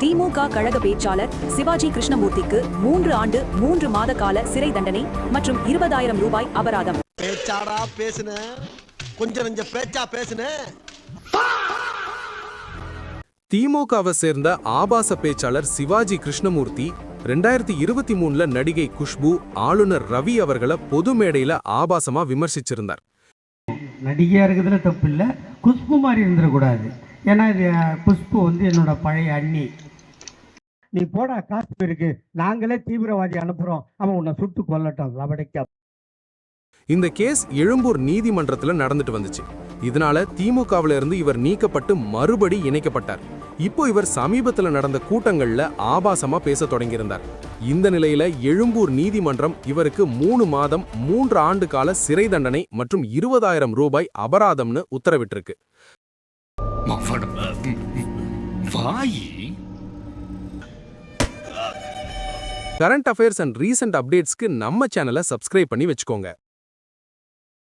திமுக கழக பேச்சாளர் சிவாஜி கிருஷ்ணமூர்த்திக்கு 3 ஆண்டு 3 மாத கால சிறை தண்டனை மற்றும் 20,000 ரூபாய் அபராதம். பேச்சாடா பேசுன, கொஞ்சம் நெஞ்ச பேச்சா பேசுன. திமுகவை சேர்ந்த ஆபாச பேச்சாளர் சிவாஜி கிருஷ்ணமூர்த்தி 2023ல நடிகை குஷ்பு, ஆளுநர் ரவி அவர்களை பொது மேடையில ஆபாசமா விமர்சிச்சிருந்தார். நடிகையா இருக்கிறதுல தப்பு இல்லை, குஷ்பு மாதிரி இருந்துடக்கூடாது. ஏன்னா இது குஷ்பு என்னோட பழைய அண்ணி. நீ போடா காஷ்மீருக்கு, நாங்களே தீவிரவாதி அனுப்புறோம், அவன் உன்னை சுட்டு கொல்லட்டும் லபடைக்கா. இந்த கேஸ் எழும்பூர் நீதிமன்றத்துல நடந்துட்டு வந்துச்சு. இதனால திமுகவில இருந்து இவர் நீக்கப்பட்டு மறுபடி இணைக்கப்பட்டார். இப்போ இவர் சமீபத்துல நடந்த கூட்டங்கள்ல ஆபாசமா பேச தொடங்கியிருந்தார். இந்த நிலையில எழும்பூர் நீதிமன்றம் இவருக்கு 3 மாதம் 3 ஆண்டு கால சிறை தண்டனை மற்றும் 20,000 ரூபாய் அபராதம்னு உத்தரவிட்டிருக்கு. கரண்ட் அஃபேர்ஸ் அண்ட் ரீசன்ட் அப்டேட்ஸ்க்கு நம்ம சேனலை சப்ஸ்கிரைப் பண்ணி வச்சுக்கோங்க.